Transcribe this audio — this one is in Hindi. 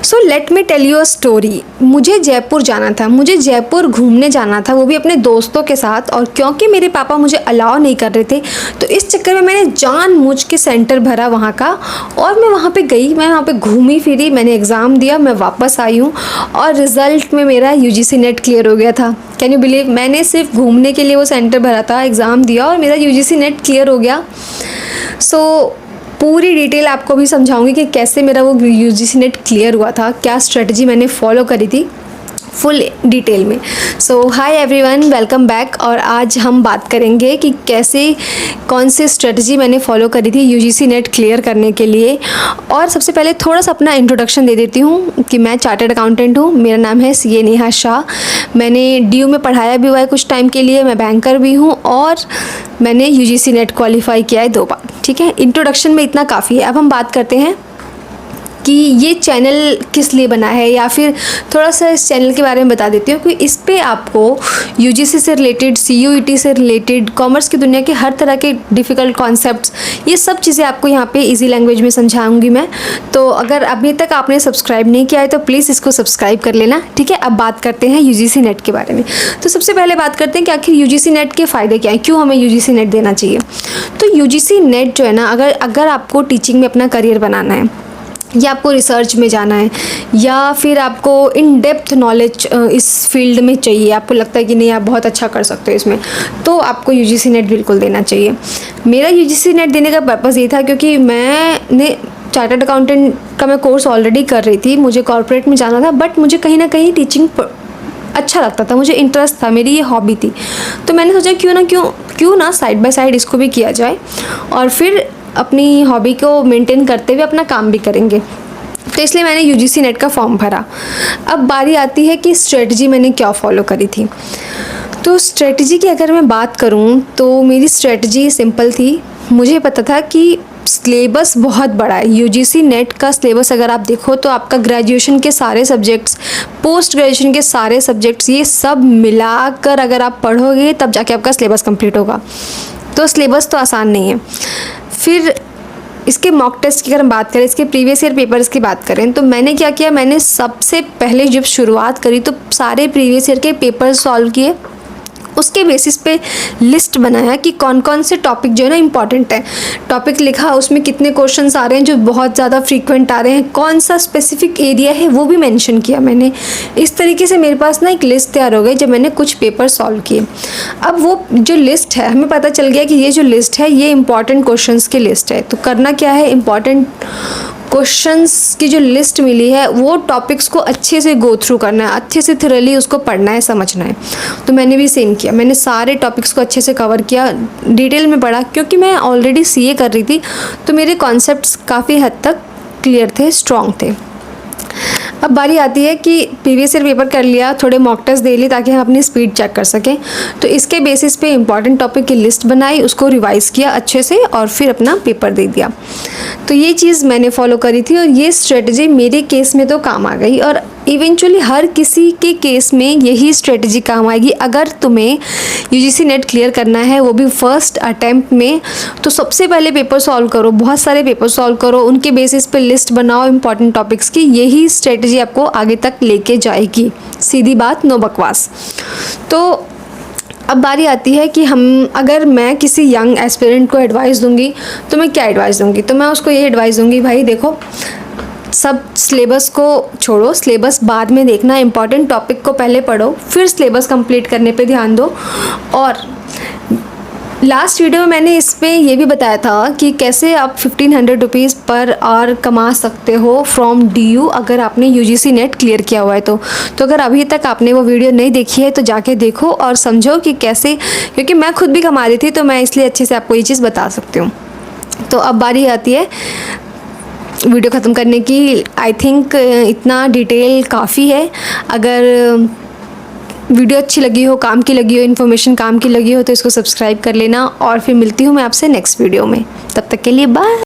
So let me tell you a story. मुझे जयपुर जाना था, मुझे जयपुर घूमने जाना था, वो भी अपने दोस्तों के साथ। और क्योंकि मेरे पापा मुझे अलाउ नहीं कर रहे थे तो इस चक्कर में मैंने जानबूझ के सेंटर भरा वहाँ का और मैं वहाँ पे गई, मैं वहाँ पे घूमी फिरी, मैंने एग्ज़ाम दिया, मैं वापस आई हूँ और रिज़ल्ट में मेरा यूजीसी नेट क्लियर हो गया था। कैन यू बिलीव, मैंने सिर्फ घूमने के लिए वो सेंटर भरा था, एग्ज़ाम दिया और मेरा यूजीसी नेट क्लियर हो गया। सो पूरी डिटेल आपको भी समझाऊंगी कि कैसे मेरा वो यूजीसी नेट क्लियर हुआ था, क्या स्ट्रेटजी मैंने फॉलो करी थी फुल डिटेल में। सो हाय एवरीवन, वेलकम बैक। और आज हम बात करेंगे कि कैसे कौन सी स्ट्रेटजी मैंने फॉलो करी थी यूजीसी नेट क्लियर करने के लिए। और सबसे पहले थोड़ा सा अपना इंट्रोडक्शन दे देती हूँ कि मैं चार्टर्ड अकाउंटेंट हूँ, मेरा नाम है सीए नेहा शाह। मैंने डीयू में पढ़ाया भी हुआ है कुछ टाइम के लिए, मैं बैंकर भी हूँ और मैंने यूजीसी नेट क्वालिफाई किया है 2 बार। ठीक है, इंट्रोडक्शन में इतना काफ़ी है। अब हम बात करते हैं कि ये चैनल किस लिए बना है, या फिर थोड़ा सा इस चैनल के बारे में बता देती हूँ कि इस पे आपको यूजीसी से रिलेटेड, सीयूईटी से रिलेटेड, कॉमर्स की दुनिया के हर तरह के डिफ़िकल्ट कॉन्सेप्ट्स, ये सब चीज़ें आपको यहाँ पे इजी लैंग्वेज में समझाऊंगी मैं। तो अगर अभी तक आपने सब्सक्राइब नहीं किया है तो प्लीज़ इसको सब्सक्राइब कर लेना। ठीक है, अब बात करते हैं यूजीसी नेट के बारे में। तो सबसे पहले बात करते हैं कि आखिर यूजीसी नेट के फ़ायदे क्या हैं, क्यों हमें यूजीसी नेट देना चाहिए। तो यूजीसी नेट जो है ना, अगर आपको टीचिंग में अपना करियर बनाना है, या आपको रिसर्च में जाना है, या फिर आपको इन डेप्थ नॉलेज इस फील्ड में चाहिए, आपको लगता है कि नहीं आप बहुत अच्छा कर सकते हो इसमें, तो आपको यूजीसी नेट बिल्कुल देना चाहिए। मेरा यूजीसी नेट देने का पर्पज़ ये था क्योंकि मैंने चार्टर्ड अकाउंटेंट का मैं कोर्स ऑलरेडी कर रही थी, मुझे कॉर्पोरेट में जाना था, बट मुझे कहीं ना कहीं टीचिंग अच्छा लगता था, मुझे इंटरेस्ट था, मेरी ये हॉबी थी। तो मैंने सोचा क्यों ना साइड बाय साइड इसको भी किया जाए और फिर अपनी हॉबी को मेंटेन करते हुए अपना काम भी करेंगे। तो इसलिए मैंने यूजीसी नेट का फॉर्म भरा। अब बारी आती है कि स्ट्रेटजी मैंने क्या फॉलो करी थी। तो स्ट्रेटजी की अगर मैं बात करूं तो मेरी स्ट्रेटजी सिंपल थी। मुझे पता था कि सिलेबस बहुत बड़ा है। यूजीसी नेट का सिलेबस अगर आप देखो तो आपका ग्रेजुएशन के सारे सब्जेक्ट्स, पोस्ट ग्रेजुएशन के सारे सब्जेक्ट्स, ये सब मिलाकर अगर आप पढ़ोगे तब जाके आपका सिलेबस कंप्लीट होगा। तो सिलेबस तो आसान नहीं है। फिर इसके मॉक टेस्ट की अगर हम बात करें, इसके प्रीवियस ईयर पेपर्स की बात करें, तो मैंने क्या किया, मैंने सबसे पहले जब शुरुआत करी तो सारे प्रीवियस ईयर के पेपर सॉल्व किए। उसके बेसिस पे लिस्ट बनाया कि कौन कौन से टॉपिक जो है ना इम्पॉर्टेंट है, टॉपिक लिखा, उसमें कितने क्वेश्चंस आ रहे हैं जो बहुत ज़्यादा फ्रीक्वेंट आ रहे हैं, कौन सा स्पेसिफिक एरिया है वो भी मेंशन किया मैंने। इस तरीके से मेरे पास ना एक लिस्ट तैयार हो गई जब मैंने कुछ पेपर सॉल्व किए। अब वो जो लिस्ट है, हमें पता चल गया कि ये जो लिस्ट है ये इंपॉर्टेंट क्वेश्चंस की लिस्ट है। तो करना क्या है, इंपॉर्टेंट क्वेश्चंस की जो लिस्ट मिली है वो टॉपिक्स को अच्छे से गो थ्रू करना है, अच्छे से थोरली उसको पढ़ना है, समझना है। तो मैंने भी सेम किया, मैंने सारे टॉपिक्स को अच्छे से कवर किया, डिटेल में पढ़ा, क्योंकि मैं ऑलरेडी सीए कर रही थी तो मेरे कॉन्सेप्ट्स काफ़ी हद तक क्लियर थे, स्ट्रॉन्ग थे। अब बारी आती है कि प्रीवियस ईयर पेपर कर लिया, थोड़े मॉक टेस्ट दे लिए ताकि हम अपनी स्पीड चेक कर सकें। तो इसके बेसिस पे इंपॉर्टेंट टॉपिक की लिस्ट बनाई, उसको रिवाइज़ किया अच्छे से और फिर अपना पेपर दे दिया। तो ये चीज़ मैंने फॉलो करी थी और ये स्ट्रेटजी मेरे केस में तो काम आ गई और इवेंचुअली हर किसी के केस में यही स्ट्रेटजी काम आएगी। अगर तुम्हें यूजीसी नेट क्लियर करना है, वो भी फर्स्ट अटैम्प्ट में, तो सबसे पहले पेपर सॉल्व करो, बहुत सारे पेपर सॉल्व करो, उनके बेसिस पे लिस्ट बनाओ इंपॉर्टेंट टॉपिक्स की। यही स्ट्रेटजी आपको आगे तक लेके जाएगी, सीधी बात, नो बकवास। तो अब बारी आती है कि अगर मैं किसी यंग एस्पिरेंट को एडवाइस दूंगी तो मैं क्या एडवाइस दूंगी। तो मैं उसको ये एडवाइस दूंगी, भाई देखो, सब सिलेबस को छोड़ो, सिलेबस बाद में देखना, इंपॉर्टेंट टॉपिक को पहले पढ़ो, फिर सिलेबस कंप्लीट करने पे ध्यान दो। और लास्ट वीडियो में मैंने इस पे ये भी बताया था कि कैसे आप 1500 रुपीज़ पर आवर कमा सकते हो फ्रॉम डीयू अगर आपने यूजीसी नेट क्लियर किया हुआ है। तो अगर अभी तक आपने वो वीडियो नहीं देखी है तो जाके देखो और समझो कि कैसे, क्योंकि मैं खुद भी कमा रही थी तो मैं इसलिए अच्छे से आपको ये चीज़ बता सकती हूँ। तो अब बारी आती है वीडियो ख़त्म करने की। आई थिंक इतना डिटेल काफ़ी है। अगर वीडियो अच्छी लगी हो, काम की लगी हो, इन्फॉर्मेशन काम की लगी हो तो इसको सब्सक्राइब कर लेना और फिर मिलती हूँ मैं आपसे नेक्स्ट वीडियो में। तब तक के लिए बाय।